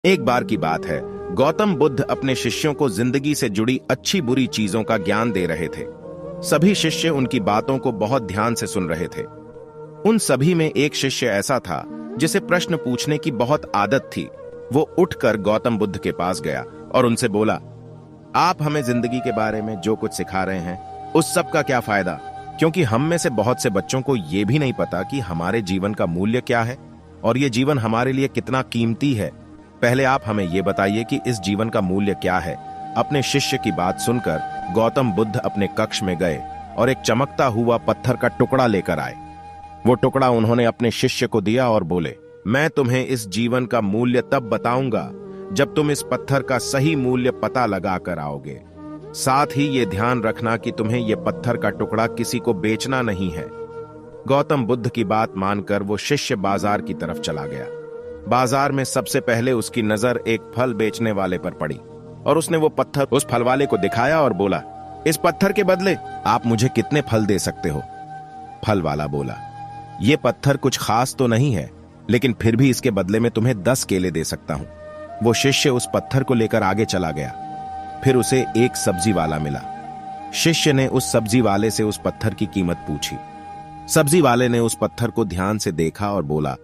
एक बार की बात है, गौतम बुद्ध अपने शिष्यों को जिंदगी से जुड़ी अच्छी बुरी चीजों का ज्ञान दे रहे थे। सभी शिष्य उनकी बातों को बहुत ध्यान से सुन रहे थे। उन सभी में एक शिष्य ऐसा था जिसे प्रश्न पूछने की बहुत आदत थी। वो उठकर गौतम बुद्ध के पास गया और उनसे बोला, आप हमें जिंदगी के बारे में जो कुछ सिखा रहे हैं उस सब का क्या फायदा, क्योंकि हम में से बहुत से बच्चों को यह भी नहीं पता कि हमारे जीवन का मूल्य क्या है और ये जीवन हमारे लिए कितना कीमती है। पहले आप हमें यह बताइए कि इस जीवन का मूल्य क्या है। अपने शिष्य की बात सुनकर गौतम बुद्ध अपने कक्ष में गए और एक चमकता हुआ पत्थर का टुकड़ा लेकर आए। वो टुकड़ा उन्होंने अपने शिष्य को दिया और बोले, मैं तुम्हें इस जीवन का मूल्य तब बताऊंगा जब तुम इस पत्थर का सही मूल्य पता लगा कर आओगे। साथ ही ये ध्यान रखना कि तुम्हें यह पत्थर का टुकड़ा किसी को बेचना नहीं है। गौतम बुद्ध की बात मानकर वो शिष्य बाजार की तरफ चला गया। बाजार में सबसे पहले उसकी नजर एक फल बेचने वाले पर पड़ी और उसने वो पत्थर उस फल वाले को दिखाया और बोला, इस पत्थर के बदले आप मुझे कितने फल दे सकते हो? फल वाला बोला, ये पत्थर कुछ खास तो नहीं है, लेकिन फिर भी इसके बदले में तुम्हें 10 केले दे सकता हूं। वो शिष्य उस पत्थर को लेकर आगे चला गया। फिर उसे एक सब्जी वाला मिला। शिष्य ने उस सब्जी वाले से उस पत्थर की कीमत पूछी। सब्जी वाले ने उस पत्थर को ध्यान से देखा और बोला,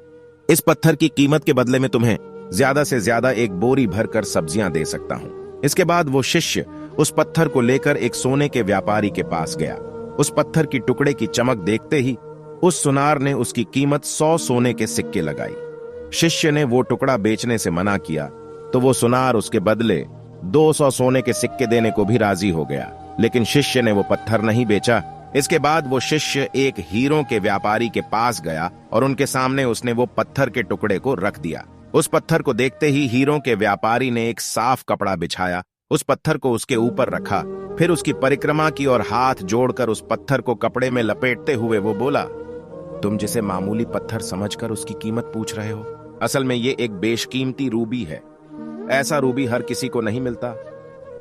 इस पत्थर की कीमत के बदले में तुम्हें ज्यादा से ज्यादा एक बोरी भरकर सब्जियां दे सकता हूं। इसके बाद वो शिष्य उस पत्थर को लेकर एक सोने के व्यापारी के पास गया। उस पत्थर की टुकड़े की चमक देखते ही उस सुनार ने उसकी कीमत 100 सोने के सिक्के लगाई। शिष्य ने वो टुकड़ा बेचने से मना किया तो वो सुनार उसके बदले 200 सोने के सिक्के देने को भी राजी हो गया, लेकिन शिष्य ने वो पत्थर नहीं बेचा। इसके बाद वो शिष्य एक हीरों के व्यापारी के पास गया और उनके सामने उसने वो पत्थर के टुकड़े को रख दिया। उस पत्थर को देखते ही हीरों के व्यापारी ने एक साफ कपड़ा बिछाया, उस पत्थर को उसके ऊपर रखा, फिर उसकी परिक्रमा की और हाथ जोड़कर उस पत्थर को कपड़े में लपेटते हुए वो बोला, तुम जिसे मामूली पत्थर समझकर उसकी कीमत पूछ रहे हो, असल में ये एक बेशकीमती रूबी है। ऐसा रूबी हर किसी को नहीं मिलता।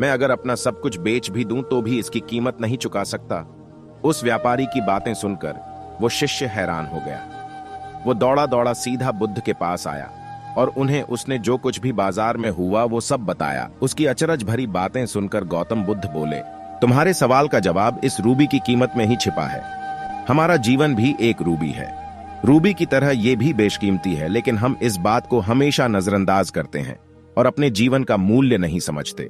मैं अगर अपना सब कुछ बेच भी दूं तो भी इसकी कीमत नहीं चुका सकता। उस व्यापारी की बातें सुनकर वो शिष्य हैरान हो गया। वो दौड़ा दौड़ा सीधा बुद्ध के पास आया और उन्हें उसने जो कुछ भी बाजार में हुआ वो सब बताया। उसकी अचरज भरी बातें सुनकर गौतम बुद्ध बोले, तुम्हारे सवाल का जवाब इस रूबी की कीमत में ही छिपा है। हमारा जीवन भी एक रूबी है। रूबी की तरह ये भी बेशकीमती है, लेकिन हम इस बात को हमेशा नजरअंदाज करते हैं और अपने जीवन का मूल्य नहीं समझते।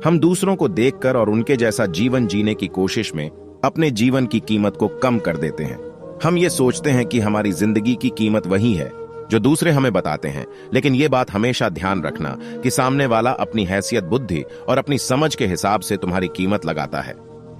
हम दूसरों को देखकर और उनके जैसा जीवन जीने की कोशिश में अपने जीवन की कीमत को कम कर देते हैं। हम ये सोचते हैं कि हमारी जिंदगी की कीमत वही है जो दूसरे हमें बताते हैं, लेकिन ये बात हमेशा ध्यान रखना कि सामने वाला अपनी हैसियत, बुद्धि और अपनी समझ के हिसाब से तुम्हारी कीमत लगाता है।